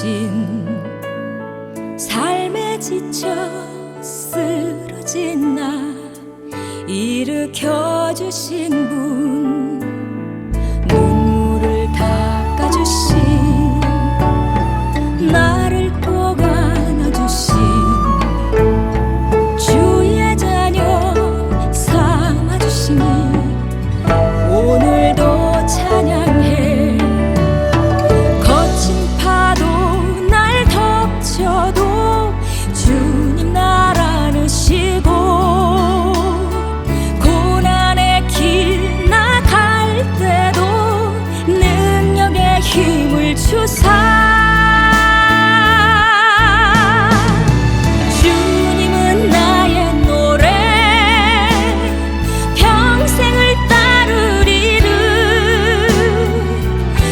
주신 삶에 지쳐 쓰러진 나 일으켜 주신 분, 눈물을 닦아주신 나를 꼭 안아주신 주의 자녀 삼아주시니 오늘도 찬양해. 거친 파도 날 덮쳐도 주님 날 안으시고 고난의 길 나갈 때도 능력의 힘을 주사 주님은 나의 노래 평생을 따르리를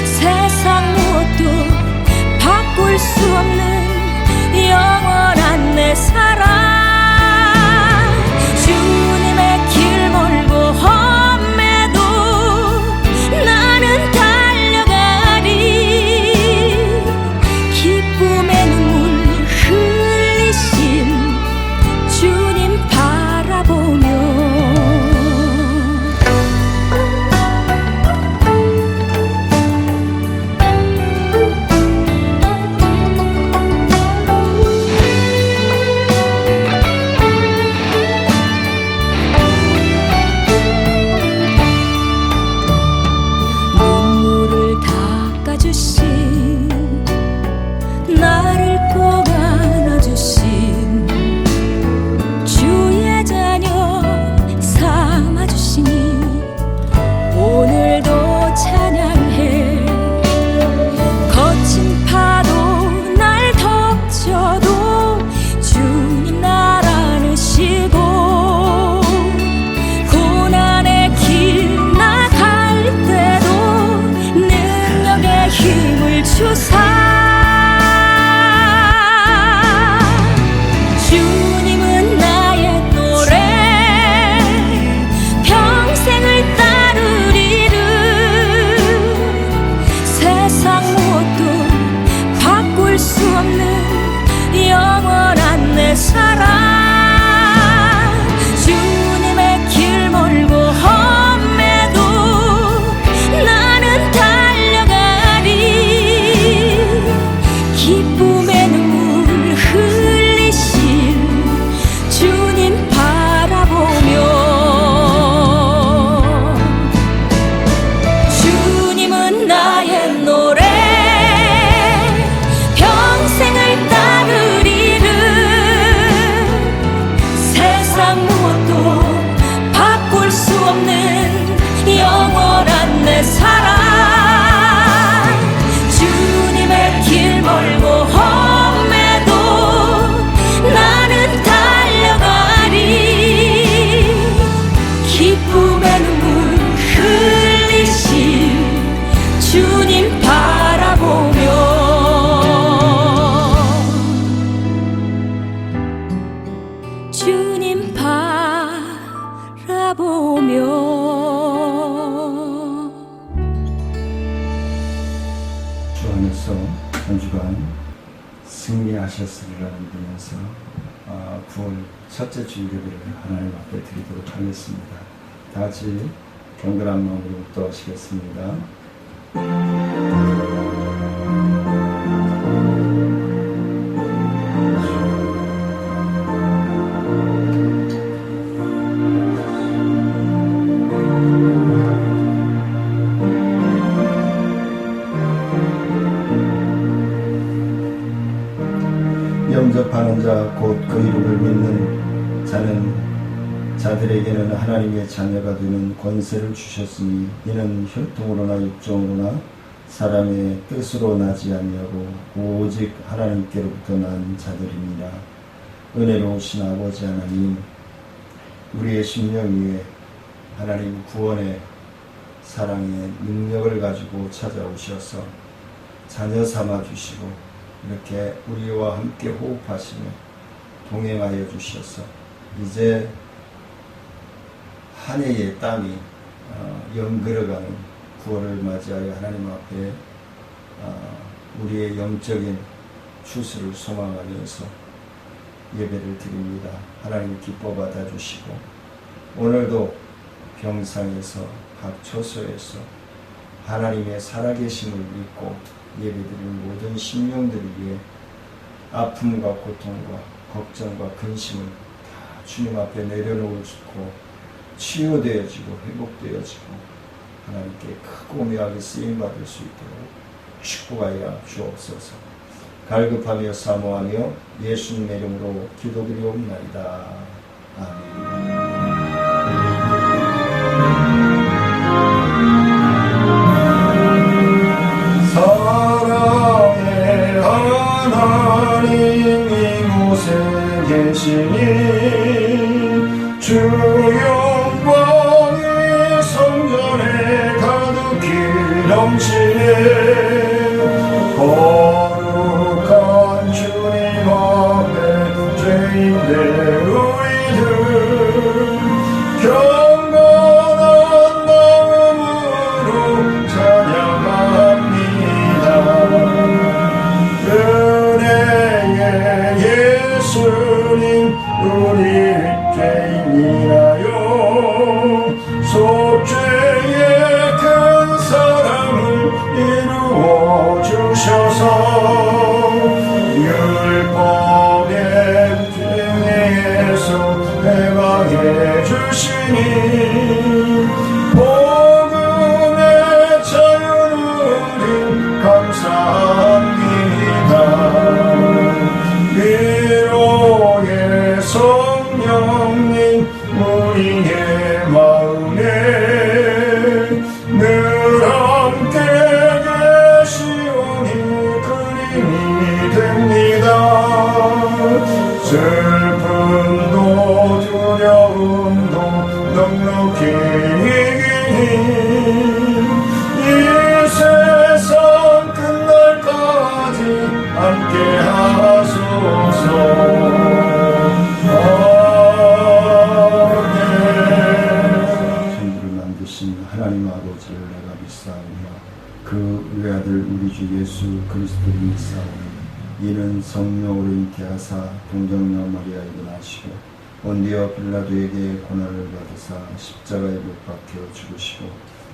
세상 무엇도 바꿀 수 없는 영원한 내 사랑 주님의 길 멀고 험해도 나는 달려가리 기쁨의 눈물 흘리신 주님 바라보며 눈물을 닦아주신 나를 꼭 안아주신 주의 자녀 삼아주시니 오늘도 찬양해. 거친 파도 날 덮쳐도 주님 날 안으시고 고난의 길 나갈 때도 능력의 힘을 주사 주님은 나의 노래 평생을 따르리를 세상 무엇도 바꿀 수 없는 영원한 내 사랑 주님의 길 멀고 험해도 나는 달려가리 기쁨의 눈물 흘리신 주님 바라보며 주님은 나의 노래 평생을 따르리를 세상 무엇도 바꿀 수 없는 영원한 내 사랑 주님의 길 멀고 험해도 나는 달려가리 기쁨의 눈물 흘리신 주님 바라보며 주님 바라보며 주 안에서 한 주간 승리하셨으리라 믿으면서 9월 첫째 주일예배를 하나님 앞에 드리도록 하겠습니다. 다 같이 경건한 마음으로 묵도하시겠습니다. 영접하는 자 곧 그 이름을 믿는 자는 자들에게는 하나님의 자녀가 되는 권세를 주셨으니 이는 혈통으로나 육정으로나 사람의 뜻으로 나지 아니하고 오직 하나님께로부터 난 자들입니다. 은혜로우신 아버지 하나님, 우리의 심령 위에 하나님 구원의 사랑의 능력을 가지고 찾아오셔서 자녀 삼아 주시고 이렇게 우리와 함께 호흡하시며 동행하여 주셔서 이제 한 해의 땀이 연걸어가는 9월을 맞이하여 하나님 앞에 우리의 영적인 추수를 소망하면서 예배를 드립니다. 하나님 기뻐 받아주시고 오늘도 병상에서 각 처소에서 하나님의 살아계심을 믿고 예배드리는 모든 심령들을 위해 아픔과 고통과 걱정과 근심을 다 주님 앞에 내려놓고 치유되어지고 회복되어지고 하나님께 크고 매하게 쓰임받을 수 있도록 축복하여 주옵소서. 갈급하며 사모하며 예수님의 이름으로 기도드리옵나이다. 아멘. 사랑의 하나님 이곳에 계시니 주 영광이 성전에 가득히 넘치네. 거룩한 주님 앞에 죄인된 우리들 경건한 마음으로 찬양합니다. 은혜의 예수님 우리 죄인이라요 속죄의 큰 사랑을 이루어 주셔서 율법의 쟁에서 해방해 주시니 복음의 자유를 감사합니다. 위로의 성령님 우리의 마음에 늘 함께 계시오니 그림이 됩니다. 슬픔도 두려움도 넉넉히 이기니 이 세상 끝날까지 함께 하소서. 천지를 만드신 하나님 아버지를 내가 믿사오며 그 외아들 우리 주 예수 그리스도를 믿사오니 이는 성령으로 잉태하사 동정녀 마리아에게 나시고 본디오 빌라도에게 고난을 받으사 십자가에 못 박혀 죽으시고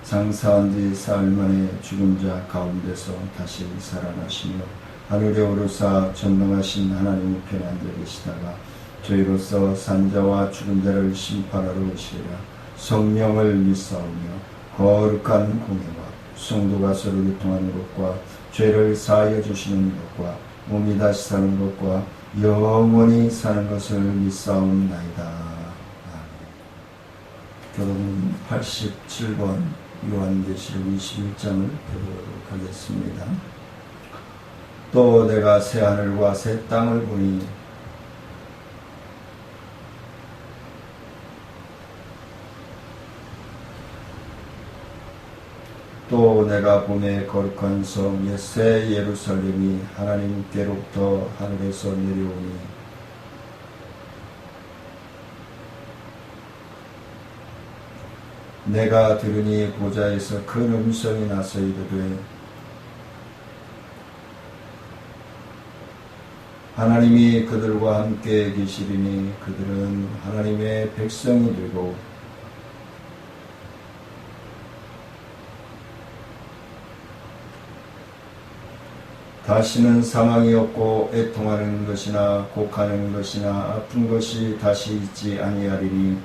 장사한 지 사흘 만에 죽은 자 가운데서 다시 살아나시며 하늘에 오르사 전능하신 하나님 우편에 앉아 계시다가 저희로서 산자와 죽은 자를 심판하러 오시리라. 성령을 믿사오며 거룩한 공예와 성도가 서로 교통하는 것과 죄를 사하여 주시는 것과 몸이 다시 사는 것과 영원히 사는 것을 믿사옵나이다. 교독은 87번 요한계시록 21장을 펴보도록 하겠습니다. 또 내가 새 하늘과 새 땅을 보니 또 내가 봄에 거룩한 성 새 예루살렘이 하나님께로부터 하늘에서 내려오니 내가 들으니 보좌에서 큰 음성이 나서 이르되 하나님이 그들과 함께 계시리니 그들은 하나님의 백성이 되고 다시는 사망이 없고 애통하는 것이나 곡하는 것이나 아픈 것이 다시 있지 아니하리니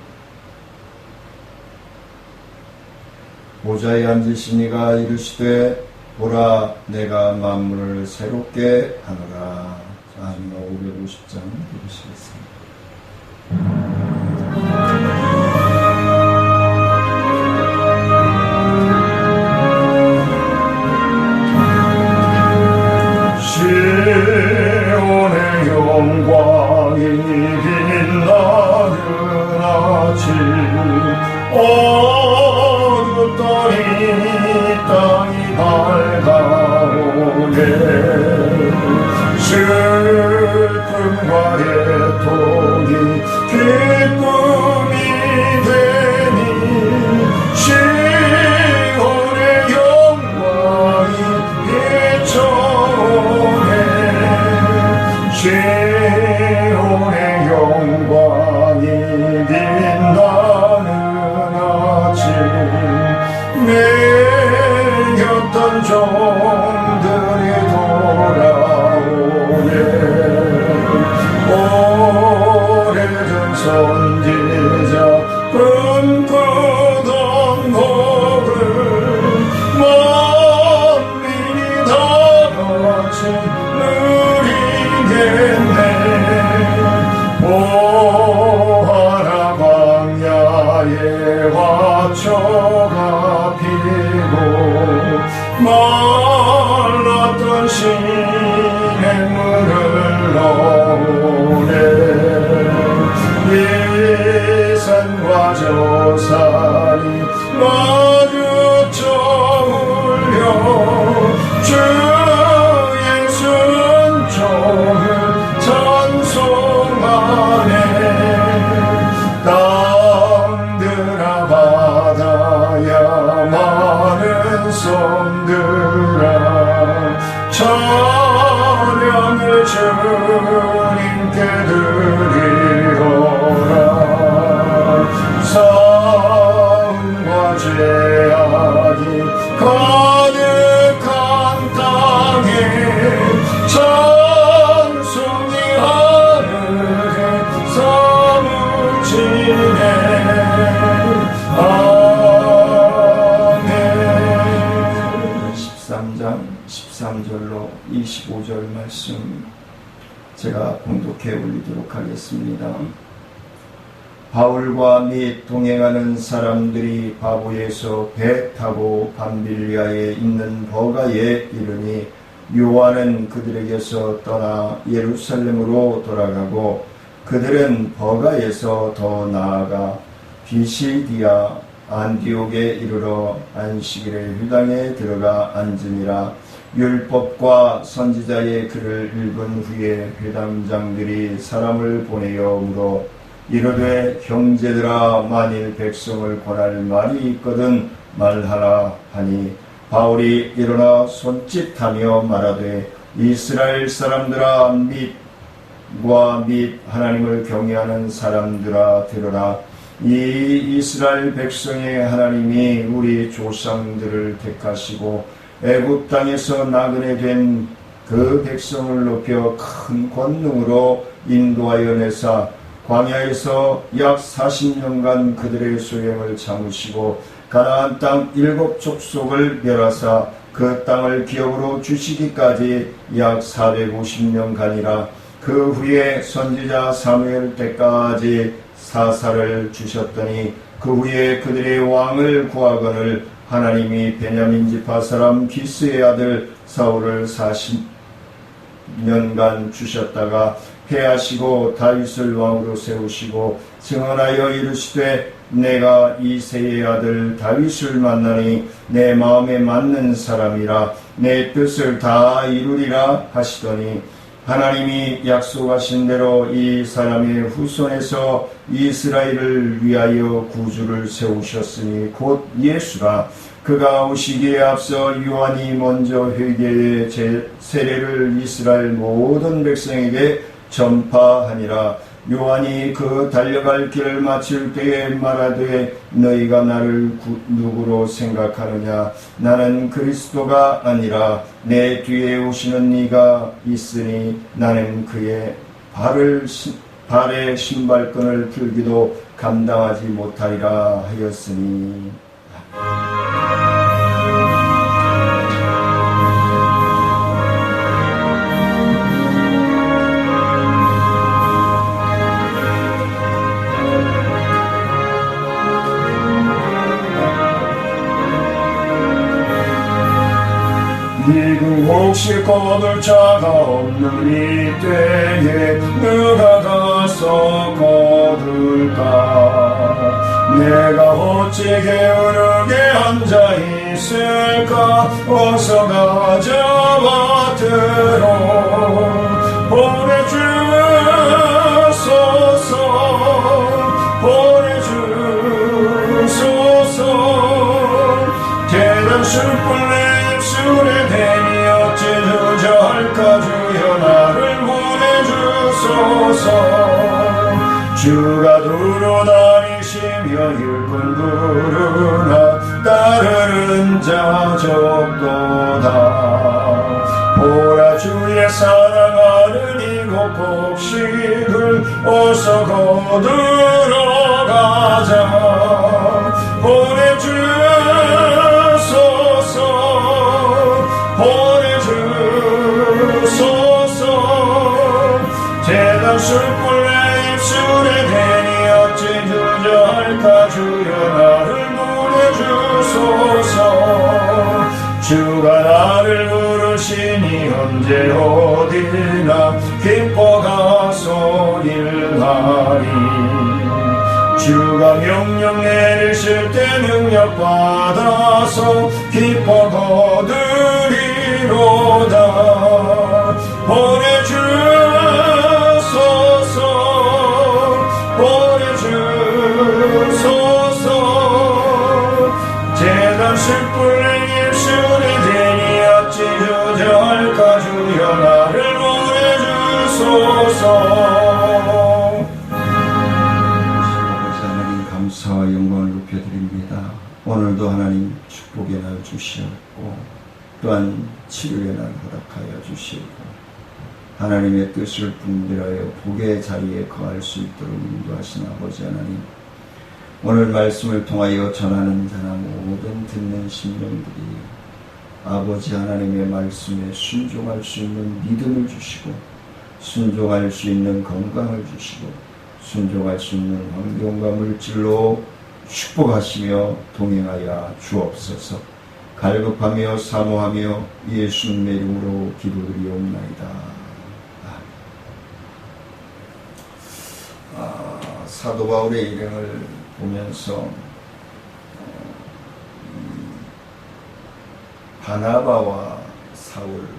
보좌에 앉으신 이가 이르시되 보라 내가 만물을 새롭게 하노라. 아멘. 550장 읽으시겠습니다. 시온의 영광이 빛나는 아침 어둡더니 땅이 밝아오네. 슬픔과 애통이 기쁨이 되니 시온의 영광이 비춰오네. 종들이 돌아오네. 오래전 선지자 꿈꾸던 복을 만민이 다 같이 누리겠네. 오하라 광야에 화초가 피고 말랐던 시냇물을 넣으네. 이 산과 저 산이 마주쳐 울려 주의 순종을 찬송하네. 땅들아 바다야 많은 섬들아 찬양을 주님께 드리어라. 싸움과 죄악이 가득한 땅에 찬송이 하늘에 사무치네. 아멘. 13장 13절로 25절 말씀 제가 봉독해 올리도록 하겠습니다. 바울과 및 동행하는 사람들이 바보에서 배 타고 밤빌리아에 있는 버가에 이르니 요한은 그들에게서 떠나 예루살렘으로 돌아가고 그들은 버가에서 더 나아가 비시디아 안디옥에 이르러 안식일에 회당에 들어가 앉으니라. 율법과 선지자의 글을 읽은 후에 회당장들이 사람을 보내어 물어 이르되 형제들아 만일 백성을 권할 말이 있거든 말하라 하니 바울이 일어나 손짓하며 말하되 이스라엘 사람들아 및 하나님을 경외하는 사람들아 들으라. 이 이스라엘 백성의 하나님이 우리 조상들을 택하시고 애굽 땅에서 나그네 된 그 백성을 높여 큰 권능으로 인도하여 내사 광야에서 약 40년간 그들의 소행을 참으시고 가나안 땅 7 족속을 멸하사 그 땅을 기업으로 주시기까지 약 450년간이라. 그 후에 선지자 사무엘 때까지 사사를 주셨더니 그 후에 그들의 왕을 구하거늘 하나님이 베냐민 지파 사람 기스의 아들 사울을 40년간 주셨다가 패하시고 다윗을 왕으로 세우시고 증언하여 이르시되 내가 이새의 아들 다윗을 만나니 내 마음에 맞는 사람이라 내 뜻을 다 이루리라 하시더니 하나님이 약속하신 대로 이 사람의 후손에서 이스라엘을 위하여 구주를 세우셨으니 곧 예수라. 그가 오시기에 앞서 요한이 먼저 회개의 세례를 이스라엘 모든 백성에게 전파하니라. 요한이 그 달려갈 길을 마칠 때에 말하되 너희가 나를 누구로 생각하느냐. 나는 그리스도가 아니라 내 뒤에 오시는 이가 있으니 나는 그의 발에 신발끈을 풀기도 감당하지 못하리라 하였으니. 이그 혹시 거둘 자가 없는 이때에 누가 가서 거둘까. 내가 어찌 게으르게 앉아있을까. 어서 가져와 들어 보내주소서 대단 술불 술에 대니 어찌 주저할까. 주여 나를 보내주소서. 주가 두루 다니시며 일꾼 부르나 따르는 자 적도다. 보라 주의 사랑하는 이곳 곡식을 어서 거두러 가자. 보내주소서 보내주소서. 제단 술불 내 입술에 대니 어찌 주저할까. 주여 나를 보내주소서. 주가 나를 부르시니 언제 어디나 기뻐 가서 일하리. 주가 명령 내리실 때 능력 받아서 기뻐 거두리로다. 보내주소서 보내주소서. 제단 술불 입술에 대니 어찌 주저할까. 주여 나를 보내주소서. 감사와 영광을 높여드립니다. 오늘도 하나님 축복의 날 주시었고 또한 치료의 날 허락하여 주시고 하나님의 뜻을 분별하여 복의 자리에 거할 수 있도록 인도하신 아버지 하나님, 오늘 말씀을 통하여 전하는 자나 모든 듣는 심령들이 아버지 하나님의 말씀에 순종할 수 있는 믿음을 주시고 순종할 수 있는 건강을 주시고 순종할 수 있는 환경과 물질로 축복하시며 동행하여 주옵소서. 갈급하며 사모하며 예수님의 이름으로 기도드리옵나이다. 사도 바울의 일행을 보면서 바나바와 사울,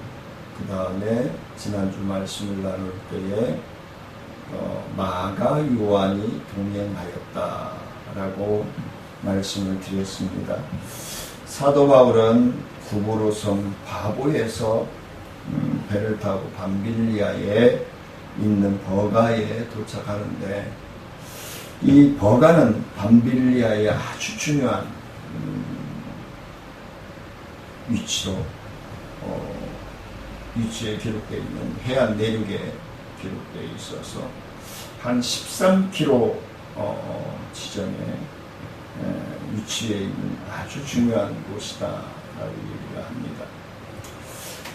그 다음에 지난주 말씀을 나눌 때에 마가 요한이 동행하였다라고 말씀을 드렸습니다. 사도 바울은 구브로성 바보에서 배를 타고 밤빌리아에 있는 버가에 도착하는데, 이 버가는 밤빌리아의 아주 중요한 위치에 기록되어 있는 해안 내륙에 기록되어 있어서 한 13km 지점에 위치해 있는 아주 중요한 곳이다라고 얘기를 합니다.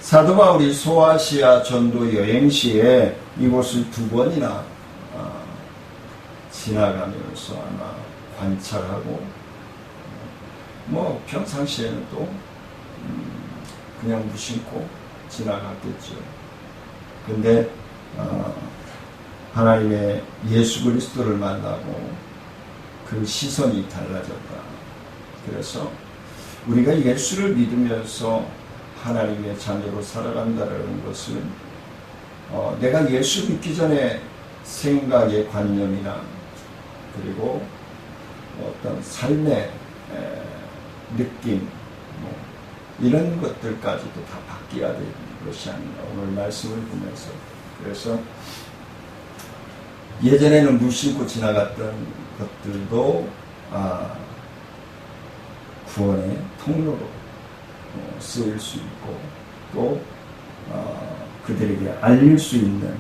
사도 바울이 소아시아 전도 여행 시에 이곳을 2번이나 지나가면서 아마 관찰하고 평상시에는 또 그냥 무심코 지나갔겠죠. 근데 하나님의 예수 그리스도를 만나고 그 시선이 달라졌다. 그래서 우리가 예수를 믿으면서 하나님의 자녀로 살아간다는 것은 내가 예수 믿기 전에 생각의 관념이나 그리고 어떤 삶의 느낌 이런 것들까지도 다 바뀌어야 되는 것이 아닌가, 오늘 말씀을 보면서. 그래서 예전에는 무심코 지나갔던 것들도 구원의 통로로 쓰일 수 있고 또 그들에게 알릴 수 있는,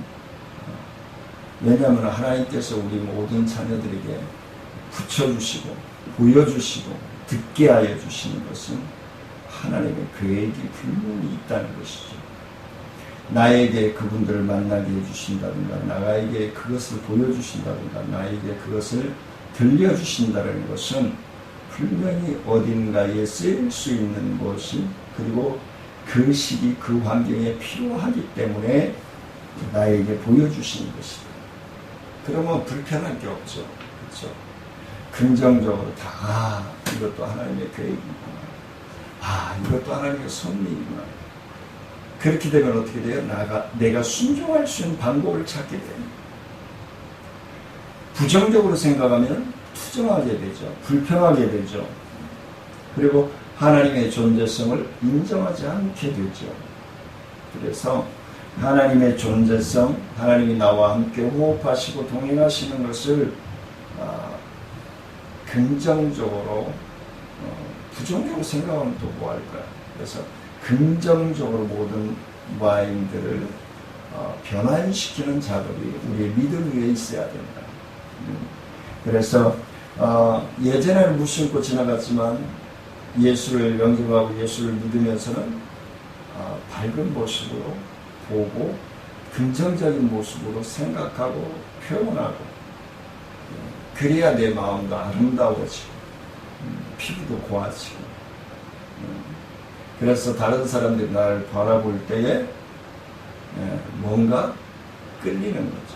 왜냐하면 하나님께서 우리 모든 자녀들에게 붙여주시고 보여주시고 듣게 하여 주시는 것은 하나님의 계획이 분명히 있다는 것이죠. 나에게 그분들을 만나게 해주신다든가, 나에게 그것을 보여주신다든가, 나에게 그것을 들려주신다는 것은 분명히 어딘가에 쓰일 수 있는 것이, 그리고 그 시기 그 환경에 필요하기 때문에 나에게 보여주시는 것이다. 그러면 불편한 게 없죠. 그렇죠? 긍정적으로 다 이것도 하나님의 계획이구나, 이것도 하나님의 섭리이구나. 그렇게 되면 어떻게 돼요? 내가 순종할 수 있는 방법을 찾게 됩니다. 부정적으로 생각하면 투정하게 되죠. 불평하게 되죠. 그리고 하나님의 존재성을 인정하지 않게 되죠. 그래서 하나님의 존재성, 하나님이 나와 함께 호흡하시고 동행하시는 것을 긍정적으로 부정적으로 생각하면 또 뭐 할 거야. 그래서 긍정적으로 모든 마인드를 변환시키는 작업이 우리의 믿음 위에 있어야 된다. 그래서 예전에는 무심코 지나갔지만 예수를 영접하고 예수를 믿으면서는 밝은 모습으로 보고 긍정적인 모습으로 생각하고 표현하고, 그래야 내 마음도 아름다워지고 피부도 고와지고, 그래서 다른 사람들이 나를 바라볼 때에 뭔가 끌리는 거죠.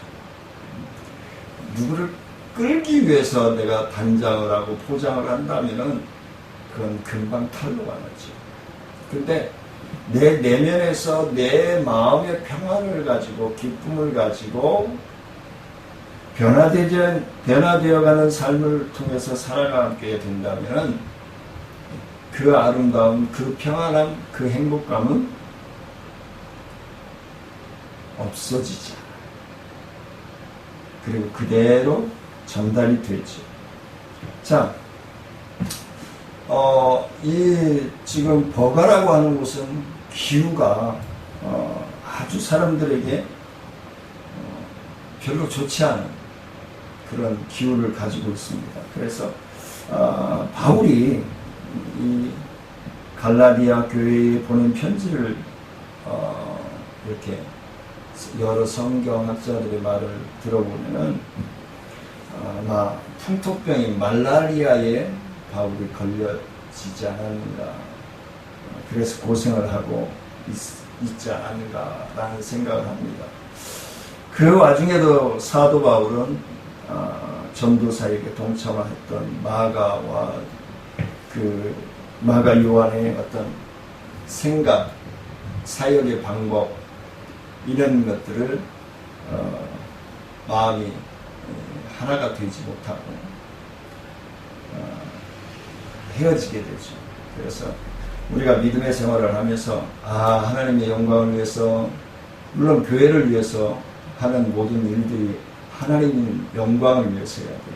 누구를 끌기 위해서 내가 단장을 하고 포장을 한다면은 그건 금방 탈로 가지. 근데 내 내면에서 내 마음의 평안을 가지고 기쁨을 가지고 변화되어가는 삶을 통해서 살아가게 된다면 그 아름다움, 그 평안함, 그 행복감은 없어지지 않아요. 그리고 그대로 전달이 되죠. 자, 이 지금 버가라고 하는 곳은 기후가 아주 사람들에게 별로 좋지 않은 그런 기후를 가지고 있습니다. 그래서 바울이 이 갈라디아 교회에 보낸 편지를 이렇게 여러 성경학자들의 말을 들어보면은 아마 풍토병인 말라리아에 바울이 걸려지지 않았는가, 그래서 고생을 하고 있지 않은가라는 생각을 합니다. 그 와중에도 사도 바울은 전도사에게 동참했던 마가와 그 마가 요한의 어떤 생각, 사역의 방법, 이런 것들을 마음이 하나가 되지 못하고 헤어지게 되죠. 그래서 우리가 믿음의 생활을 하면서 하나님의 영광을 위해서, 물론 교회를 위해서 하는 모든 일들이 하나님 영광을 위해서 해야 돼요.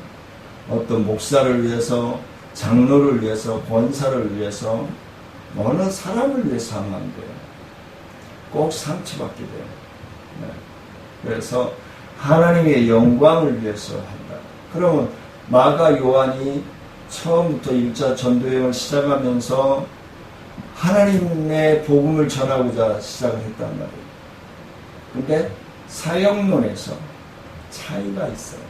어떤 목사를 위해서, 장로를 위해서, 권사를 위해서, 어느 사람을 위해서 하면 안 돼요. 꼭 상처받게 돼요. 네. 그래서 하나님의 영광을 위해서 한다. 그러면 마가 요한이 처음부터 1차 전도여행을 시작하면서 하나님의 복음을 전하고자 시작을 했단 말이에요. 근데 사역론에서 차이가 있어요.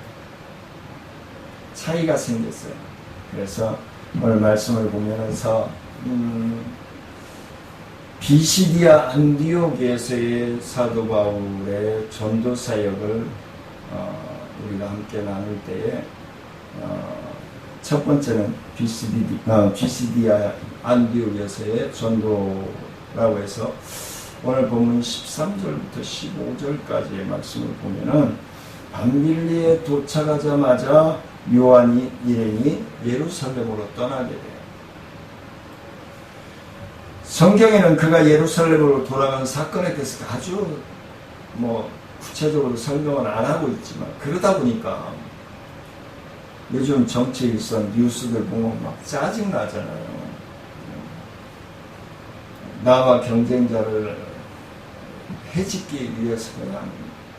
차이가 생겼어요. 그래서 오늘 말씀을 보면서 비시디아 안디옥에서의 사도 바울의 전도 사역을 우리가 함께 나눌 때에 첫 번째는 비시디아 안디옥에서의 전도라고 해서 오늘 본문 13절부터 15절까지의 말씀을 보면은 밤빌리에 도착하자마자 요한이 일행이 예루살렘으로 떠나게 돼요. 성경에는 그가 예루살렘으로 돌아간 사건에 대해서 아주 구체적으로 설명을 안 하고 있지만, 그러다 보니까 요즘 정치 일선 뉴스들 보면 막 짜증 나잖아요. 나와 경쟁자를 해짓기 위해서 그냥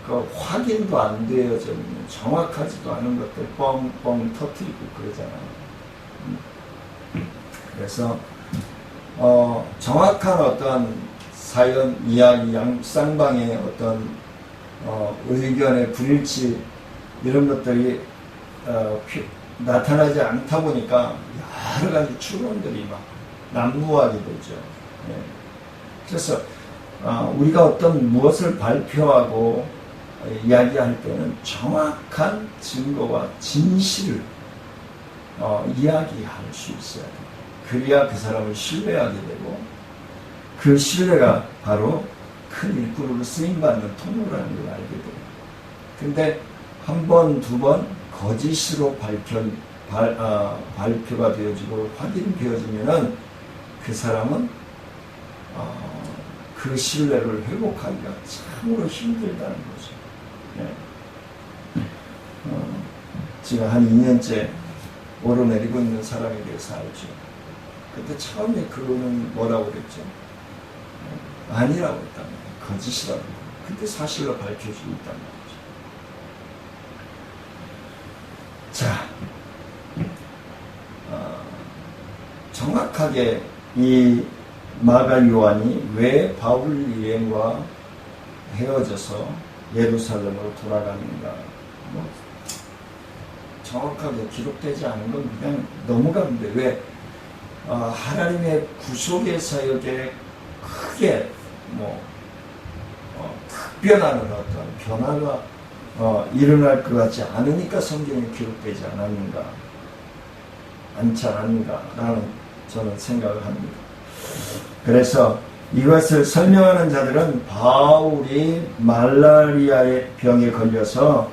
그 확인도 안 되어져 있는, 정확하지도 않은 것들 뻥뻥 터뜨리고 그러잖아요. 그래서 정확한 어떤 사연, 이야기, 쌍방의 어떤 의견의 불일치, 이런 것들이 나타나지 않다 보니까 여러 가지 추론들이 막 난무하게 되죠. 네. 그래서 우리가 어떤 무엇을 발표하고 이야기할 때는 정확한 증거와 진실을 이야기할 수 있어야 돼요. 그래야 그 사람을 신뢰하게 되고, 그 신뢰가 바로 큰 일꾼으로 쓰임받는 통로라는 걸 알게 돼요. 근데 한 번, 두 번 거짓으로 발표가 되어지고 확인되어지면은 그 사람은 그 신뢰를 회복하기가 참으로 힘들다는 거죠. 네. 지금 한 2년째 오르내리고 있는 사람에 대해서 알죠. 그때 처음에 그거는 뭐라고 그랬죠? 아니라고 했단 말이에요. 거짓이라고. 근데 사실로 밝혀지고 있단 말이죠. 자, 정확하게 이 마가 요한이 왜 바울 일행과 헤어져서 예루살렘으로 돌아가는가, 뭐 정확하게 기록되지 않은 건 그냥 넘어가는데, 왜 하나님의 구속의 사역에 크게 특별한 어떤 변화가 일어날 것 같지 않으니까 성경에 기록되지 않지 않았는가라는 저는 생각을 합니다. 그래서 이것을 설명하는 자들은 바울이 말라리아의 병에 걸려서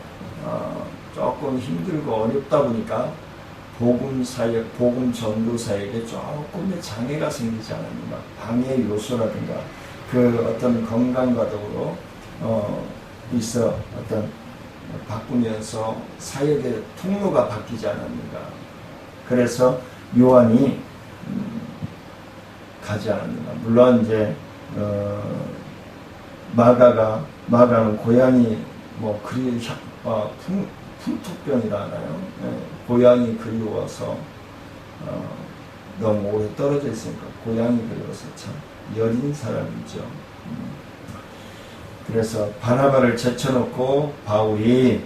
조금 힘들고 어렵다 보니까 복음 전도 사역에 조금의 장애가 생기지 않았는가, 방해 요소라든가 그 어떤 건강과도 있어 어떤 바꾸면서 사역의 통로가 바뀌지 않았는가. 그래서 요한이 가지 않았는가. 물론 이제 마가는 고향이 풍토병이라 하나요? 고향이 그리워서 너무 오래 떨어져 있으니까 고향이 그리워서 참 여린 사람이죠. 그래서 바나바를 제쳐놓고 바울이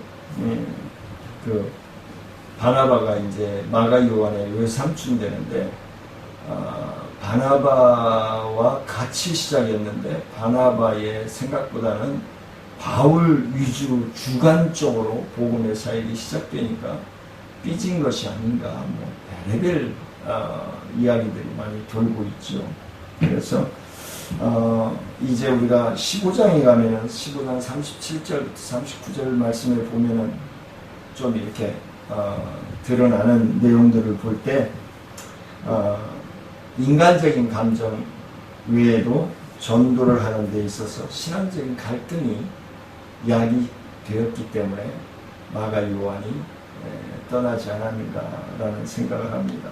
바나바가 이제 마가 요한의 외삼촌 되는데, 바나바와 같이 시작했는데 바나바의 생각보다는 바울 위주 주관적으로 복음의 사역이 시작되니까 삐진 것이 아닌가, 별의별 이야기들이 많이 돌고 있죠. 그래서 이제 우리가 15장에 가면은 15장 37절부터 39절 말씀을 보면은 좀 이렇게 드러나는 내용들을 볼 때 인간적인 감정 외에도 전도를 하는 데 있어서 신앙적인 갈등이 야기되었기 때문에 마가 요한이 떠나지 않았는가라는 생각을 합니다.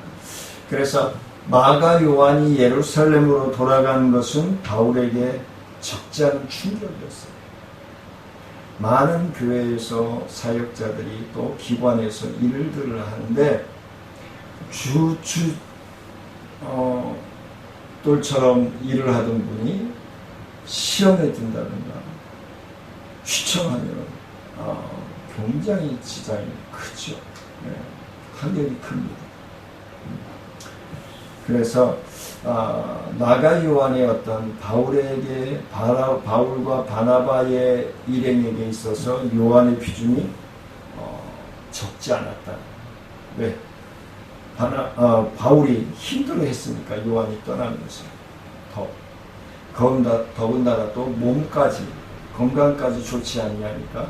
그래서 마가 요한이 예루살렘으로 돌아간 것은 바울에게 적지 않은 충격이었어요. 많은 교회에서 사역자들이 또 기관에서 일들을 하는데 똘처럼 일을 하던 분이 시험에 든다든가 휘청하면 굉장히 지장이 크죠. 타격이 큽니다. 그래서 마가 요한의 어떤 바울과 바나바의 일행에게 있어서 요한의 비중이 적지 않았다. 왜? 바울이 힘들어했으니까 요한이 떠나면서 더군다나 또 몸까지 건강까지 좋지 않냐니까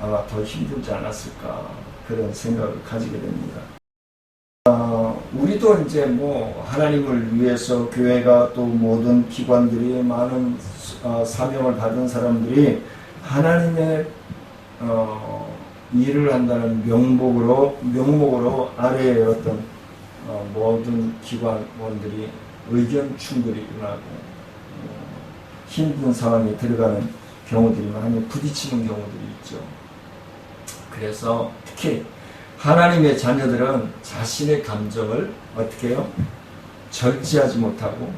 아마 더 힘들지 않았을까, 그런 생각을 가지게 됩니다. 우리도 이제 하나님을 위해서 교회가 또 모든 기관들이 많은 사명을 받은 사람들이 하나님의 일을 한다는 명목으로 아래에 어떤 모든 기관원들이 의견 충돌이 일어나고 힘든 상황에 들어가는 경우들이 많이 부딪히는 경우들이 있죠. 그래서 특히 하나님의 자녀들은 자신의 감정을 어떻게 해요? 절제하지 못하고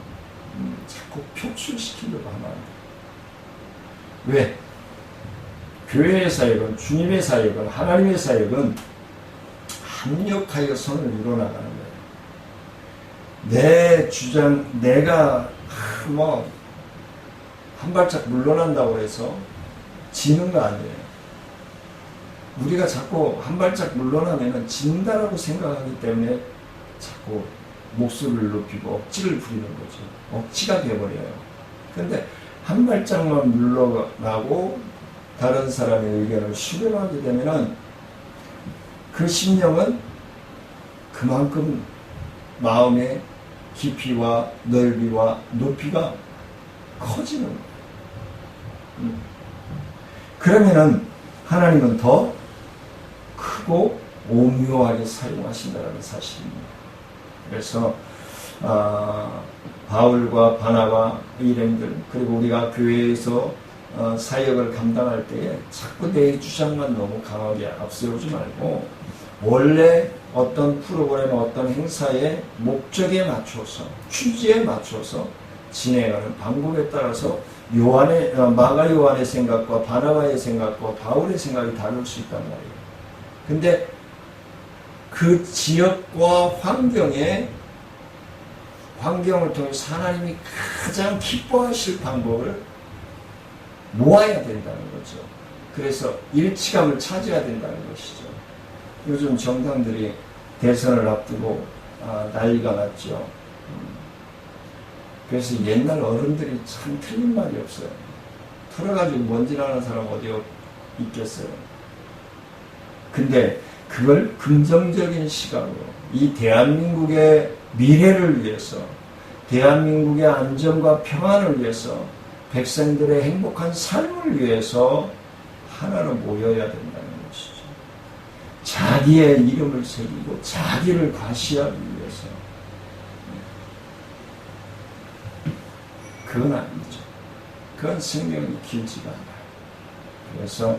자꾸 표출시키려고 합니다. 왜? 교회의 사역은, 주님의 사역은, 하나님의 사역은 합력하여 선을 이뤄나가는 거예요. 내 주장, 내가 한 발짝 물러난다고 해서 지는 거 아니에요. 우리가 자꾸 한 발짝 물러나면 진다라고 생각하기 때문에 자꾸 목소리를 높이고 억지를 부리는 거죠. 억지가 되어버려요. 근데 한 발짝만 물러나고 다른 사람의 의견을 수렴하게 되면은 그 심령은 그만큼 마음의 깊이와 넓이와 높이가 커지는 거예요. 그러면은 하나님은 더 크고 오묘하게 사용하신다는 사실입니다. 그래서 바울과 바나바 일행들, 그리고 우리가 교회에서 사역을 감당할 때에 자꾸 내 주장만 너무 강하게 앞세우지 말고 원래 어떤 프로그램, 어떤 행사의 목적에 맞춰서, 취지에 맞춰서 진행하는 방법에 따라서 마가 요한의 생각과 바나바의 생각과 바울의 생각이 다를 수 있단 말이에요. 근데 그 지역과 환경을 통해서 하나님이 가장 기뻐하실 방법을 모아야 된다는 거죠. 그래서 일치감을 찾아야 된다는 것이죠. 요즘 정당들이 대선을 앞두고 난리가 났죠. 그래서 옛날 어른들이 참 틀린 말이 없어요. 털어가지고 먼지나는 사람 어디 있겠어요. 근데 그걸 긍정적인 시각으로 이 대한민국의 미래를 위해서, 대한민국의 안전과 평안을 위해서, 백성들의 행복한 삶을 위해서 하나로 모여야 된다는 것이죠. 자기의 이름을 새기고 자기를 과시하기 위해서. 그건 아니죠. 그건 생명이 길지가 않아요. 그래서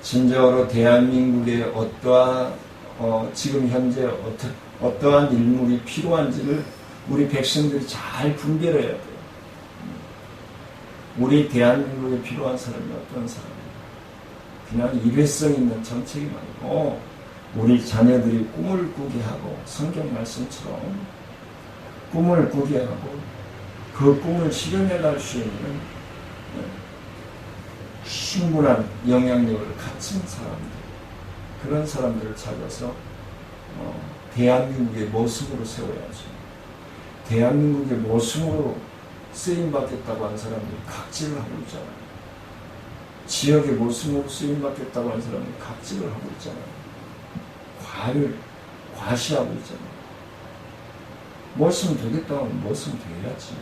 진정으로 대한민국의 지금 현재 어떠한 일물이 필요한지를 우리 백성들이 잘 분별해야 돼요. 우리 대한민국에 필요한 사람이 어떤 사람이에요? 그냥 일회성 있는 정책이 말고 우리 자녀들이 꿈을 꾸게 하고 성경 말씀처럼 꿈을 꾸게 하고 그 꿈을 실현해 갈 수 있는 충분한 영향력을 갖춘 사람들, 그런 사람들을 찾아서 대한민국의 모습으로 세워야죠. 대한민국의 모습으로 쓰임받겠다고 하는 사람들이 각질을 하고 있잖아요. 지역의 모습으로 쓰임받겠다고 하는 사람들이 각질을 하고 있잖아요. 과시하고 있잖아요. 무엇이면 되겠다고 하면 무엇이면 돼야지.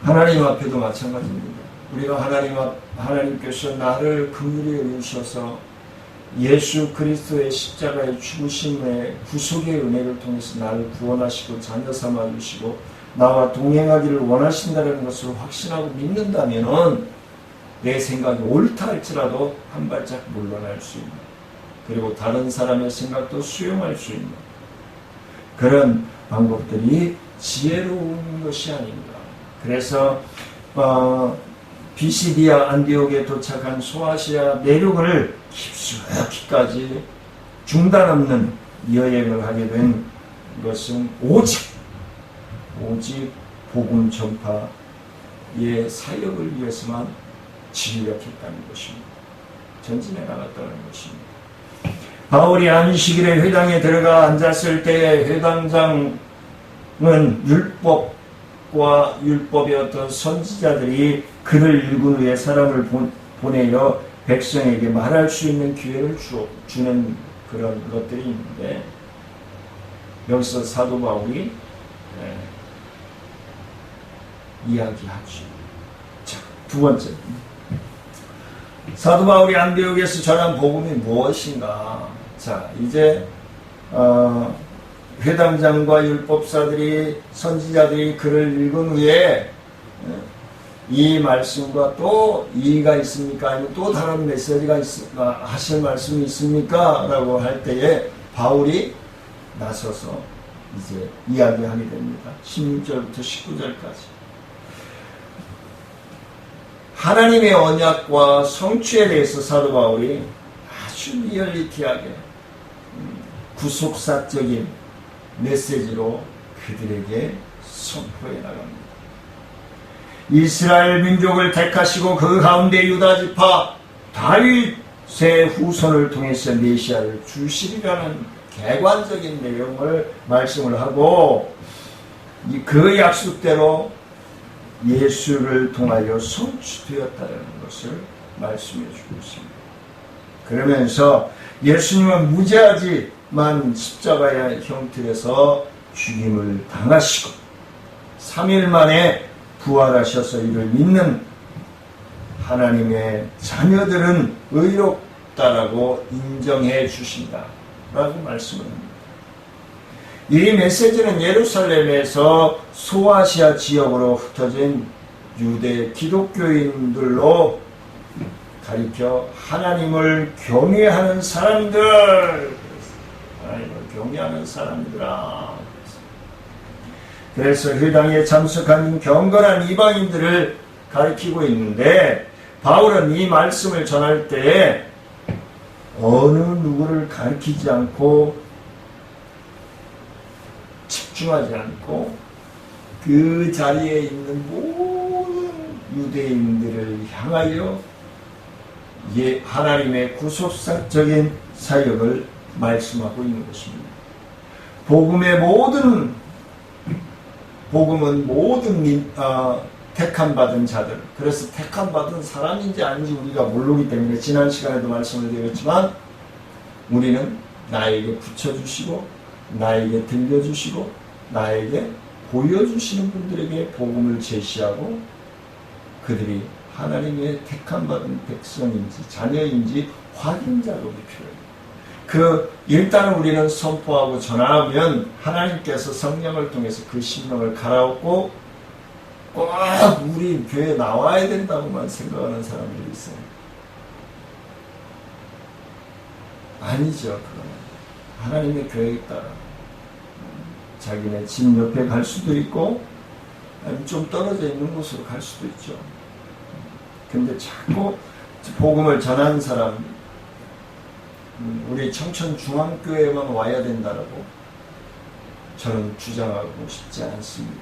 하나님 앞에도 마찬가지입니다. 우리가 하나님께서 나를 긍휼히 여기셔서 예수 그리스도의 십자가의 죽으심의 구속의 은혜를 통해서 나를 구원하시고 자녀 삼아 주시고 나와 동행하기를 원하신다는 것을 확신하고 믿는다면은 내 생각이 옳다 할지라도 한 발짝 물러날 수 있는, 그리고 다른 사람의 생각도 수용할 수 있는 그런 방법들이 지혜로운 것이 아닌가. 그래서 비시디아 안디옥에 도착한 소아시아 내륙을 깊숙이까지 중단 없는 여행을 하게 된 것은 오직 복음 전파의 사역을 위해서만 진력했다는 것입니다. 전진해 나갔다는 것입니다. 바울이 안식일에 회당에 들어가 앉았을 때 회당장은 율법의 어떤 선지자들이 글을 읽은 후에 사람을 보내어 백성에게 말할 수 있는 기회를 주는 그런 것들이 있는데, 여기서 사도 바울이 이야기하죠. 자, 두 번째, 사도 바울이 안디옥에서 전한 복음이 무엇인가. 자, 이제 회당장과 율법사들이, 선지자들이 글을 읽은 후에 이 말씀과 또 이의가 있습니까? 아니면 또 다른 메시지가 하실 말씀이 있습니까? 라고 할 때에 바울이 나서서 이제 이야기하게 됩니다. 16절부터 19절까지. 하나님의 언약과 성취에 대해서 사도 바울이 아주 리얼리티하게 구속사적인 메시지로 그들에게 선포해 나갑니다. 이스라엘 민족을 택하시고 그 가운데 유다 지파 다윗의 후손을 통해서 메시아를 주시리라는 객관적인 내용을 말씀을 하고, 그 약속대로 예수를 통하여 성취되었다는 것을 말씀해 주고 있습니다. 그러면서 예수님은 무죄하지만 십자가의 형틀에서 죽임을 당하시고 3일 만에 부활하셔서 이를 믿는 하나님의 자녀들은 의롭다라고 인정해 주신다 라고 말씀을 합니다. 이 메시지는 예루살렘에서 소아시아 지역으로 흩어진 유대 기독교인들로 가리켜 하나님을 경외하는 사람들, 하나님을 경외하는 사람들아. 그래서 회당에 참석한 경건한 이방인들을 가리키고 있는데, 바울은 이 말씀을 전할 때 어느 누구를 가리키지 않고 집중하지 않고 그 자리에 있는 모든 유대인들을 향하여 하나님의 구속사적인 사역을 말씀하고 있는 것입니다. 복음은 모든 택함 받은 자들, 그래서 택함 받은 사람인지 아닌지 우리가 모르기 때문에 지난 시간에도 말씀을 드렸지만, 우리는 나에게 붙여주시고 나에게 들려주시고 나에게 보여주시는 분들에게 복음을 제시하고 그들이 하나님의 택함 받은 백성인지 자녀인지 확인 작업이 필요해요. 일단은 우리는 선포하고 전하면 하나님께서 성령을 통해서 그 심령을 갈아엎고 꼭 우리 교회에 나와야 된다고만 생각하는 사람들이 있어요. 아니죠. 그건 하나님의 계획에 따라 자기네 집 옆에 갈 수도 있고 아니면 좀 떨어져 있는 곳으로 갈 수도 있죠. 근데 자꾸 복음을 전하는 사람, 우리 청천중앙교회만 와야 된다라고 저는 주장하고 싶지 않습니다.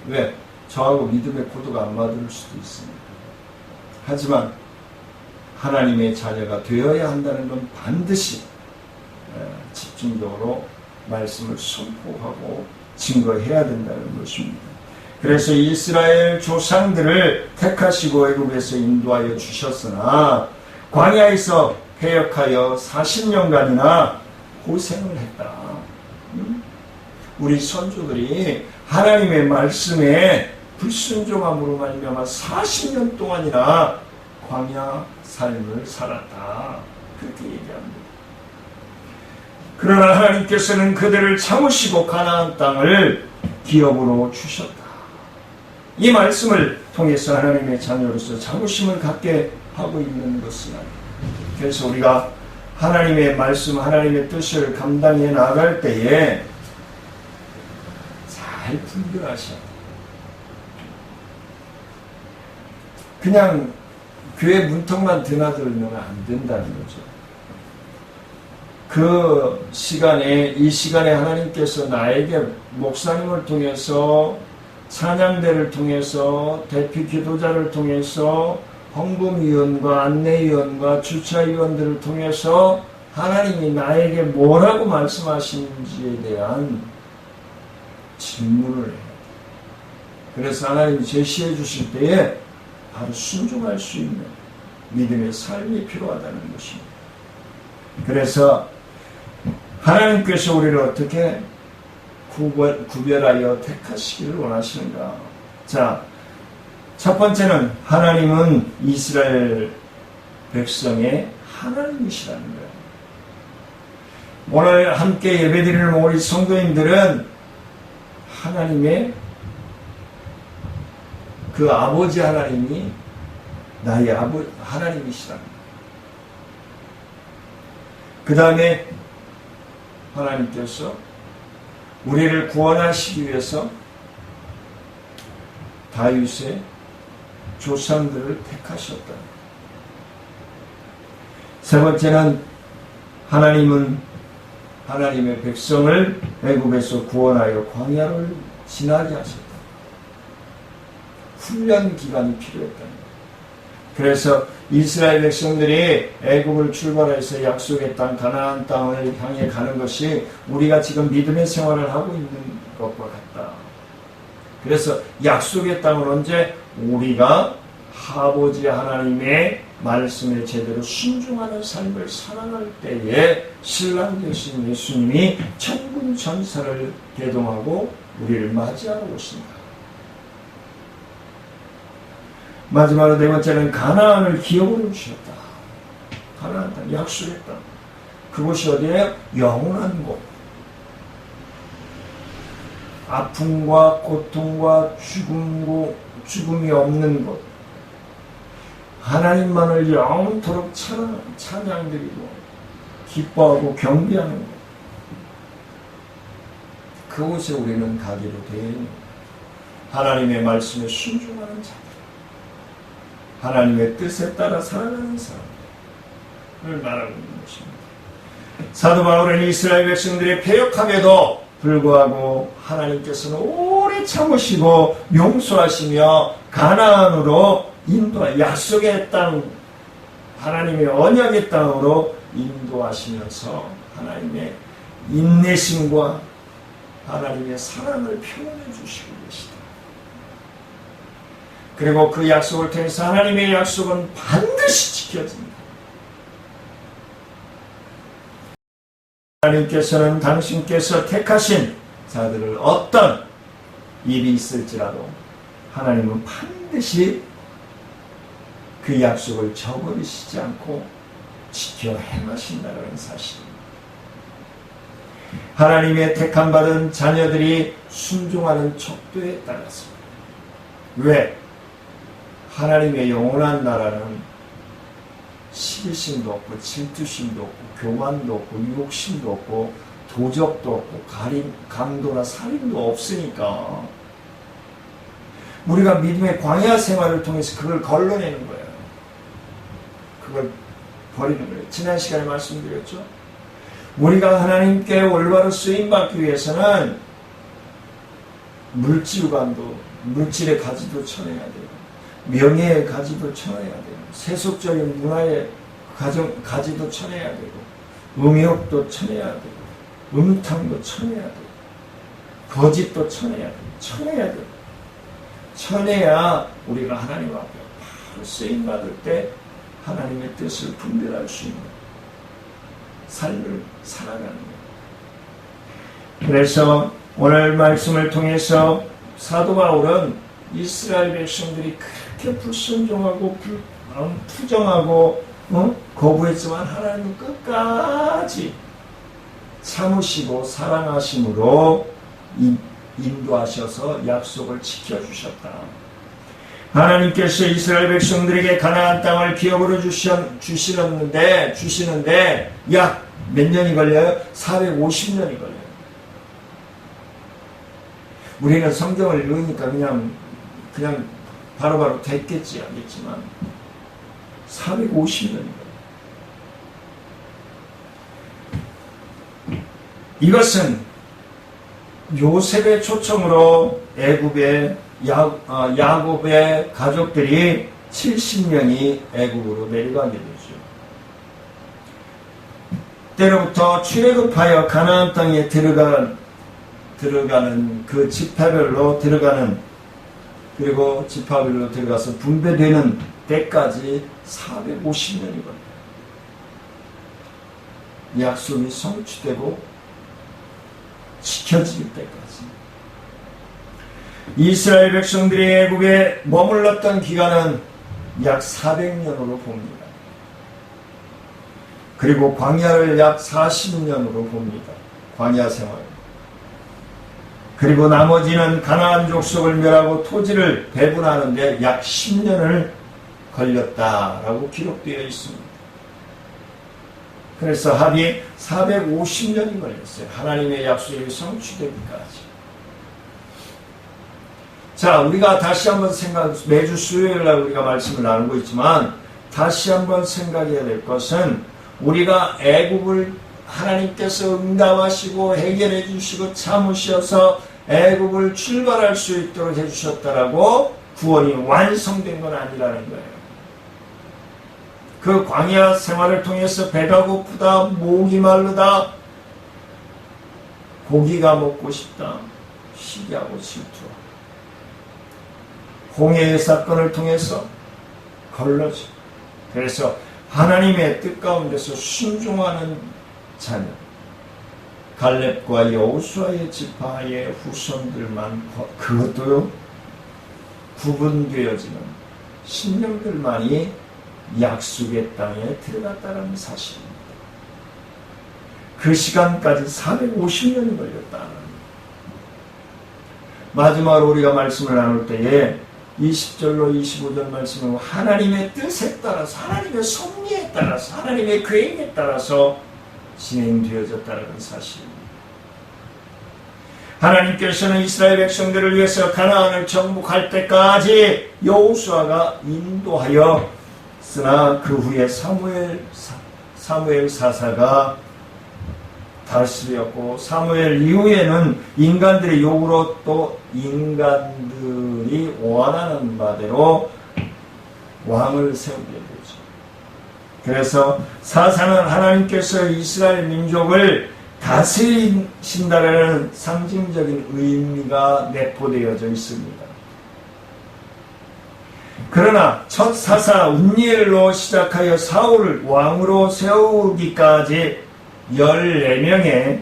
왜? 저하고 믿음의 코드가 안 맞을 수도 있습니다. 하지만 하나님의 자녀가 되어야 한다는 건 반드시 집중적으로 말씀을 선포하고 증거해야 된다는 것입니다. 그래서 이스라엘 조상들을 택하시고 애굽에서 인도하여 주셨으나 광야에서 패역하여 40년간이나 고생을 했다. 우리 선조들이 하나님의 말씀에 불순종함으로 말미암아 40년 동안이나 광야 삶을 살았다. 그렇게 얘기합니다. 그러나 하나님께서는 그들을 참으시고 가나안 땅을 기업으로 주셨다. 이 말씀을 통해서 하나님의 자녀로서 자부심을 갖게 하고 있는 것은 아닙니다. 그래서 우리가 하나님의 말씀, 하나님의 뜻을 감당해 나갈 때에 잘 분별하셔야 돼요. 그냥 교회 문턱만 드나들면 안 된다는 거죠. 그 시간에, 이 시간에 하나님께서 나에게 목사님을 통해서, 찬양대를 통해서, 대피 기도자를 통해서, 헌금위원과 안내위원과 주차위원들을 통해서 하나님이 나에게 뭐라고 말씀하시는지에 대한 질문을 해요. 그래서 하나님이 제시해 주실 때에 바로 순종할 수 있는 믿음의 삶이 필요하다는 것입니다. 그래서 하나님께서 우리를 어떻게 구별하여 택하시기를 원하시는가? 자, 첫 번째는 하나님은 이스라엘 백성의 하나님이시라는 거예요. 오늘 함께 예배드리는 우리 성도님들은 하나님의 그 아버지 하나님이 나의 하나님이시라는 거예요. 그 다음에 하나님께서 우리를 구원하시기 위해서 다윗의 조상들을 택하셨다. 세 번째는 하나님은 하나님의 백성을 애굽에서 구원하여 광야를 지나게 하셨다. 훈련 기간이 필요했다는 거예요. 그래서 이스라엘 백성들이 애굽을 출발해서 약속의 땅 가나안 땅을 향해 가는 것이 우리가 지금 믿음의 생활을 하고 있는 것과 같다. 그래서 약속의 땅을 언제 우리가 아버지 하나님의 말씀에 제대로 순종하는 삶을 살아갈 때에 신랑 되신 예수님이 천군 천사를 대동하고 우리를 맞이하러 오신다. 마지막으로 네 번째는 가나안을 기업으로 주셨다. 가나안 땅, 약속의 땅. 그곳이 어디예요? 영원한 곳. 아픔과 고통과 죽음이 없는 곳, 하나님만을 영원토록 찬양드리고 기뻐하고 경배하는 것, 그곳에 우리는 가기로 되어 있는 것. 하나님의 말씀에 순종하는 자들, 하나님의 뜻에 따라 살아가는 사람을 말하고 있는 것입니다. 사도 바울은 이스라엘 백성들의 패역함에도 불구하고 하나님께서는 오래 참으시고 용서하시며 가나안으로 약속의 땅, 하나님의 언약의 땅으로 인도하시면서 하나님의 인내심과 하나님의 사랑을 표현해 주시고 계시다. 그리고 그 약속을 통해서 하나님의 약속은 반드시 지켜집니다. 하나님께서는 당신께서 택하신 자들을 어떤 일이 있을지라도 하나님은 반드시 그 약속을 저버리시지 않고 지켜 행하신다는 사실입니다. 하나님의 택함받은 자녀들이 순종하는 척도에 따라서, 왜? 하나님의 영원한 나라는 시기심도 없고 질투심도 없고 교만도 없고 유혹심도 없고 도적도 없고 강도나 살인도 없으니까 우리가 믿음의 광야 생활을 통해서 그걸 걸러내는 거예요. 그걸 버리는 거예요. 지난 시간에 말씀드렸죠. 우리가 하나님께 올바로 쓰임받기 위해서는 물질의 가지도 쳐내야 돼요. 명예의 가지도 쳐내야 돼요. 세속적인 문화의 가지도 쳐내야 되고, 음욕도 쳐내야 되고, 음탕도 쳐내야 되고, 거짓도 쳐내야 되고, 쳐내야 우리가 하나님 앞에 바로 쓰임받을 때 하나님의 뜻을 분별할 수 있는 삶을 살아가는 거예요. 그래서 오늘 말씀을 통해서 사도 바울은 이스라엘 백성들이 그렇게 불순종하고 부정하고 거부했지만 하나님은 끝까지 참으시고 사랑하심으로 인도하셔서 약속을 지켜주셨다. 하나님께서 이스라엘 백성들에게 가나안 땅을 기업으로 주시는데 약 몇 년이 걸려요? 450년이 걸려요. 우리는 성경을 읽으니까 그냥 바로바로 됐겠지 알겠지만 450년이 걸려요. 이것은 요셉의 초청으로 애굽의 야곱의 가족들이 70명이 애굽으로 내려가게 되죠. 때로부터 출애굽하여 가나안 땅에 들어가는 그 지파별로 들어가는, 그리고 지파별로 들어가서 분배되는 때까지 450년이 걸려요. 약속이 성취되고 지켜질 때까지. 이스라엘 백성들이 애굽에 머물렀던 기간은 약 400년으로 봅니다. 그리고 광야를 약 40년으로 봅니다. 광야 생활. 그리고 나머지는 가나안 족속을 멸하고 토지를 배분하는데 약 10년을 걸렸다라고 기록되어 있습니다. 그래서 합이 450년이 걸렸어요. 하나님의 약속이 성취되기까지. 자, 우리가 다시 한번 매주 수요일날 우리가 말씀을 나누고 있지만 다시 한번 생각해야 될 것은 우리가 애굽을 하나님께서 응답하시고 해결해 주시고 참으셔서 애굽을 출발할 수 있도록 해주셨다라고 구원이 완성된 건 아니라는 거예요. 그 광야 생활을 통해서 배가 고프다, 목이 마르다, 고기가 먹고 싶다, 시기하고 질투하고, 홍해의 사건을 통해서 걸러져. 그래서 하나님의 뜻 가운데서 순종하는 자녀, 갈렙과 여호수아의 지파의 후손들만, 그것도요, 구분되어지는 신령들만이 약속의 땅에 들어갔다는 사실입니다. 그 시간까지 450년이 걸렸다는 거예요. 마지막으로 우리가 말씀을 나눌 때에 20절로 25절 말씀은 하나님의 뜻에 따라서, 하나님의 섭리에 따라서, 하나님의 계획에 따라서 진행되어졌다는 사실입니다. 하나님께서는 이스라엘 백성들을 위해서 가나안을 정복할 때까지 여호수아가 인도하였으나 그 후에 사무엘 사사가 다스렸고, 사무엘 이후에는 인간들의 요구로 또 인간들이 원하는 바대로 왕을 세우게 되죠. 그래서 사사는 하나님께서 이스라엘 민족을 다스리신다라는 상징적인 의미가 내포되어져 있습니다. 그러나 첫 사사 운니엘로 시작하여 사울을 왕으로 세우기까지 14명의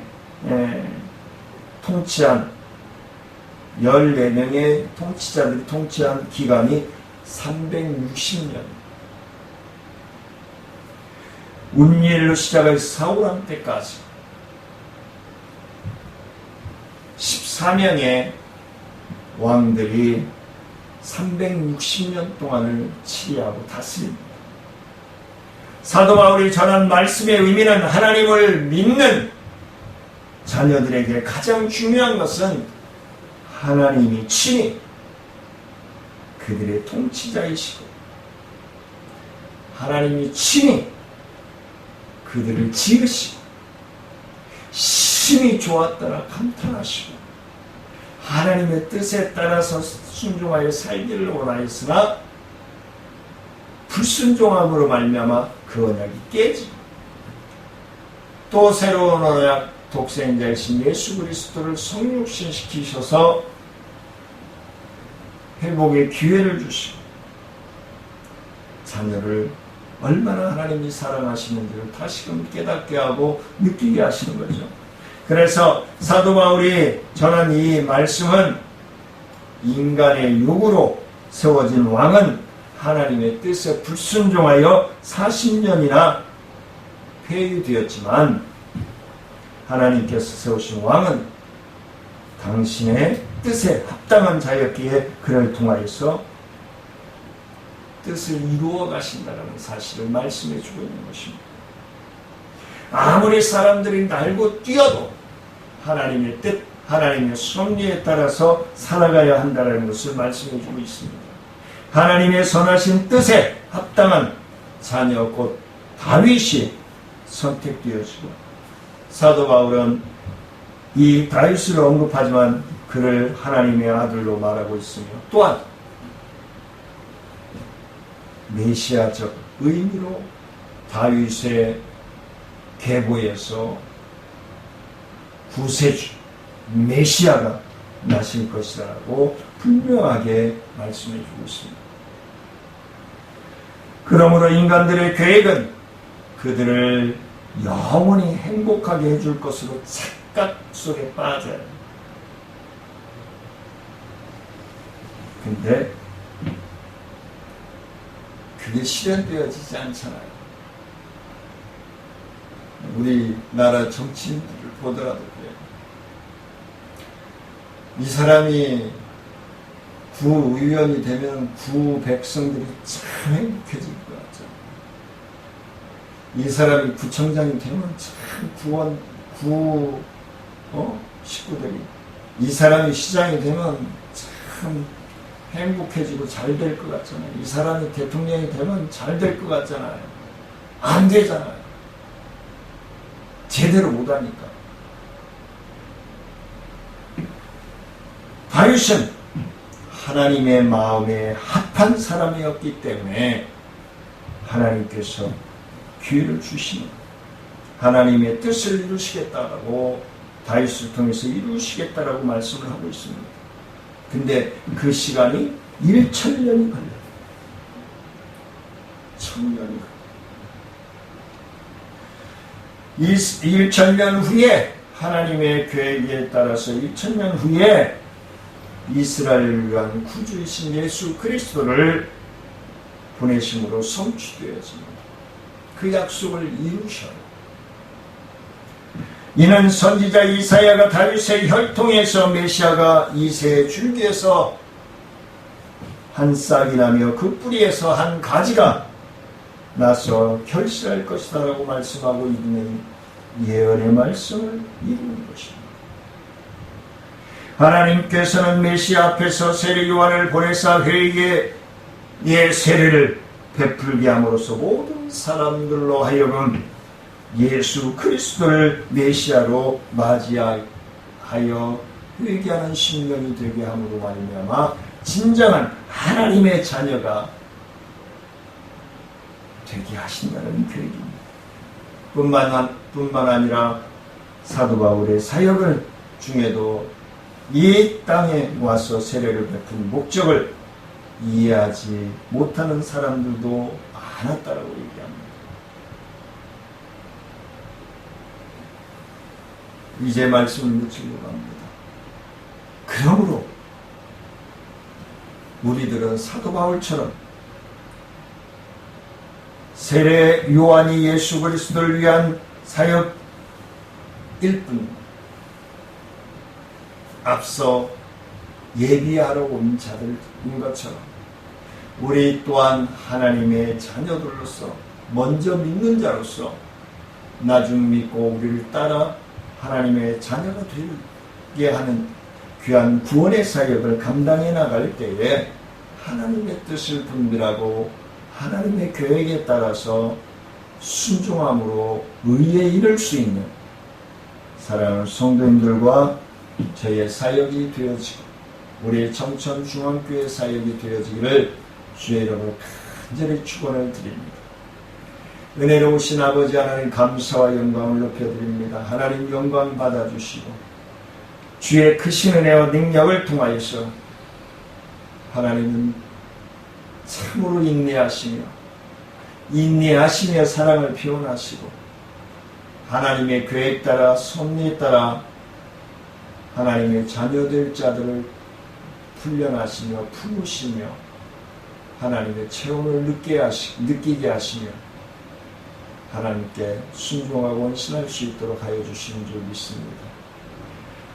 통치자들이 통치한 기간이 360년. 운니엘로 시작해서 사울한 때까지 14명의 왕들이 360년 동안을 치리하고 다스립니다. 사도 바울이 전한 말씀의 의미는 하나님을 믿는 자녀들에게 가장 중요한 것은 하나님이 친히 그들의 통치자이시고, 하나님이 친히 그들을 지으시고, 심히 좋았더라 감탄하시고, 하나님의 뜻에 따라서 순종하여 살기를 원하였으나 불순종함으로 말미암아 그 언약이 깨지고, 또 새로운 언약 독생자이신 예수 그리스도를 성육신시키셔서 회복의 기회를 주시고, 자녀를 얼마나 하나님이 사랑하시는지를 다시금 깨닫게 하고 느끼게 하시는 거죠. 그래서 사도 바울이 전한 이 말씀은 인간의 요구로 세워진 왕은 하나님의 뜻에 불순종하여 40년이나 폐위되었지만, 하나님께서 세우신 왕은 당신의 뜻에 합당한 자였기에 그를 통하여서 뜻을 이루어 가신다는 사실을 말씀해 주고 있는 것입니다. 아무리 사람들이 날고 뛰어도 하나님의 뜻, 하나님의 섭리에 따라서 살아가야 한다는 것을 말씀해 주고 있습니다. 하나님의 선하신 뜻에 합당한 자녀 곧 다윗이 선택되어지고, 사도 바울은 이 다윗을 언급하지만 그를 하나님의 아들로 말하고 있으며, 또한 메시아적 의미로 다윗의 계보에서 구세주 메시아가 나실 것이라고 분명하게 말씀해 주고 있습니다. 그러므로 인간들의 계획은 그들을 영원히 행복하게 해줄 것으로 착각 속에 빠져요. 근데 그게 실현되어지지 않잖아요. 우리나라 정치인들을 보더라도 그래요. 이 사람이 구의원이 되면 구 백성들이 참 행복해질 것 같죠. 이 사람이 구청장이 되면 참 식구들이, 이 사람이 시장이 되면 참 행복해지고 잘 될 것 같잖아요. 이 사람이 대통령이 되면 잘 될 것 같잖아요. 안 되잖아요. 제대로 못하니까. 다윗은 하나님의 마음에 합한 사람이었기 때문에 하나님께서 기회를 주시는, 하나님의 뜻을 이루시겠다라고 다윗을 통해서 이루시겠다라고 말씀을 하고 있습니다. 근데 그 시간이 1000년이 걸려요. 1000년이 걸려요. 1000년 후에 하나님의 계획에 따라서 1000년 후에 이스라엘을 위한 구주이신 예수 그리스도를 보내심으로 성취되어집니다. 그 약속을 이루셔요. 이는 선지자 이사야가 다윗의 혈통에서 메시아가 이새의 줄기에서 한 싹이 나며 그 뿌리에서 한 가지가 나서 결실할 것이다 라고 말씀하고 있는 예언의 말씀을 이루는 것입니다. 하나님께서는 메시아 앞에서 세례 요한을 보내사 회개의 세례를 베풀게 함으로써 모든 사람들로 하여금 예수 그리스도를 메시아로 맞이하여 회개하는 심령이 되게 함으로 말미암아 진정한 하나님의 자녀가 되게 하신다는 계획입니다. 뿐만 아니라 사도 바울의 사역을 중에도 이 땅에 와서 세례를 베푼 목적을 이해하지 못하는 사람들도 많았다라고 얘기합니다. 이제 말씀을 묻히려고 합니다. 그러므로 우리들은 사도 바울처럼 세례 요한이 예수 그리스도를 위한 사역일 뿐 앞서 예비하러 온 자들인 것처럼 우리 또한 하나님의 자녀들로서 먼저 믿는 자로서 나중 믿고 우리를 따라 하나님의 자녀가 되게 하는 귀한 구원의 사역을 감당해 나갈 때에 하나님의 뜻을 분별하고 하나님의 계획에 따라서 순종함으로 의에 이를 수 있는 사랑하는 성도님들과 저의 사역이 되어지고 우리 청천 중앙교회 사역이 되어지기를 주의 이름으로 간절히 축원을 드립니다. 은혜로우신 아버지 하나님 감사와 영광을 높여드립니다. 하나님 영광 받아주시고 주의 크신 은혜와 능력을 통하여서 하나님은 참으로 인내하시며 사랑을 표현하시고 하나님의 계획 따라 섭리에 따라 하나님의 자녀될 자들을 훈련하시며 품으시며 하나님의 체험을 느끼게 하시며 하나님께 순종하고 헌신할 수 있도록 하여 주시는 줄 믿습니다.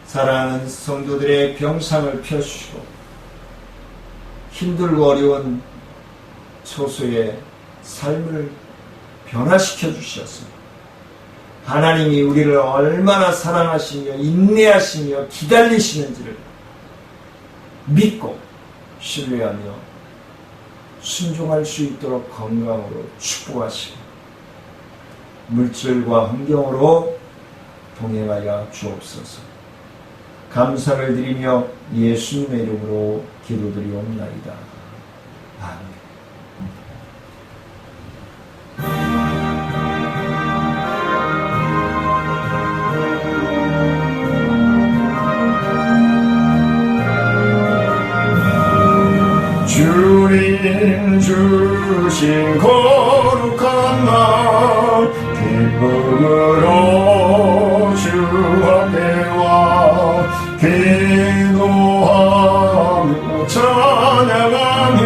사랑하는 성도들의 병상을 펴주시고 힘들고 어려운 소수의 삶을 변화시켜 주셔서 하나님이 우리를 얼마나 사랑하시며 인내하시며 기다리시는지를 믿고 신뢰하며 순종할 수 있도록 건강으로 축복하시고 물질과 환경으로 동행하여 주옵소서. 감사를 드리며 예수님의 이름으로 기도드리옵나이다. 아멘. 주님 주신 거룩한 날 기쁨으로 주 앞에 와 기도하며 찬양하며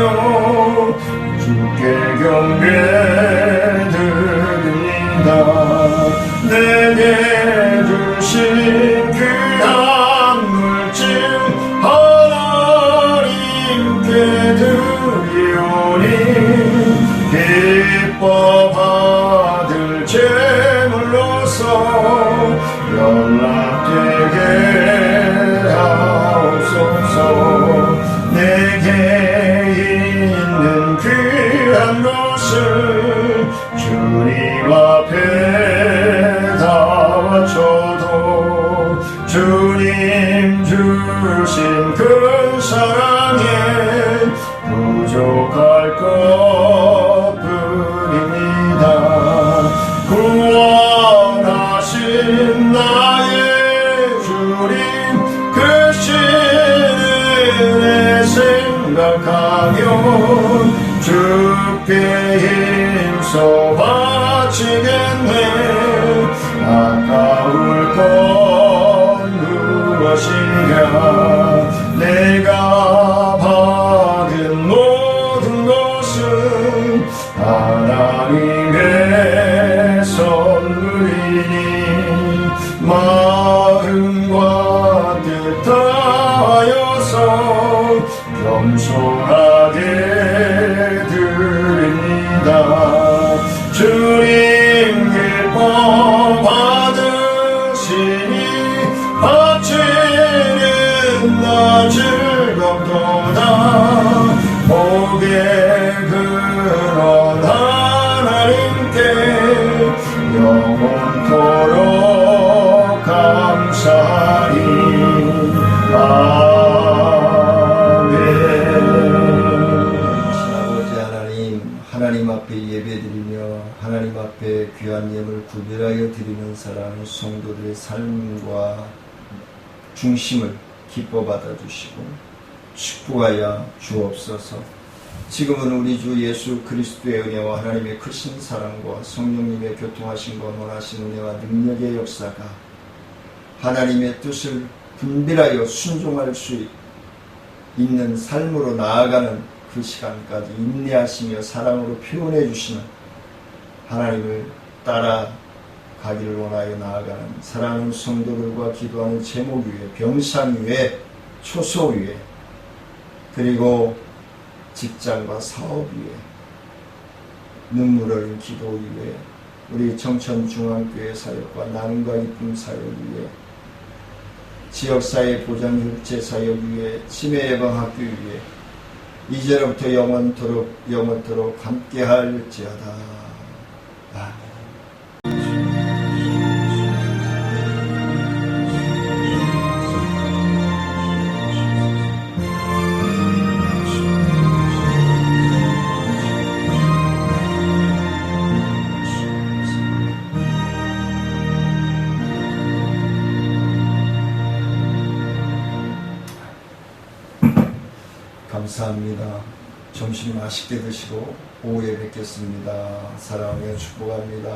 주께 경배드립니다. 내게 주신 귀한 물질 하나님께 드리오니 기뻐 받을 제물로서 연락되게 하옵소서. 내게 있는 귀한 것을 주님 앞에 다 바쳐도 주님 주신 큰 사랑에 부족할 것뿐입니다. 구원하신 나의 주님 크신 은혜 생각하면 주께 힘써 바치겠네. 아까울 것 무엇이냐. 내가 받은 모든 것은 하나님의 선물이니 마음과 뜻 다하여서 겸손하게 드립니다. 주님 기뻐 받으시니 바치는 나 즐겁도다. 복의 근원 하나님께 영원토록 감사하리. 아멘. 아버지 하나님, 하나님 앞에 예배드리며 하나님 앞에 귀한 예물 구별하여 드리는 사랑하는 성도들의 삶과 중심을 기뻐 받아주시고 축복하여 주옵소서. 지금은 우리 주 예수 그리스도의 은혜와 하나님의 크신 사랑과 성령님의 교통하심과 원하신 은혜와 능력의 역사가 하나님의 뜻을 분별하여 순종할 수 있는 삶으로 나아가는 그 시간까지 인내하시며 사랑으로 표현해 주시는 하나님을 따라 가기를 원하여 나아가는 사랑하는 성도들과 기도하는 제목 위에, 병상 위에, 초소 위에, 그리고 직장과 사업 위에, 눈물 흘린 기도 위에, 우리 청천중앙교회 사역과 나눔과 이쁨 사역 위에, 지역사회 보장육체 사역 위에, 치매 예방학교 위에 이제로부터 영원토록 함께할지어다. 아멘. 감사합니다. 점심 맛있게 드시고 오후에 뵙겠습니다. 사랑하며 축복합니다.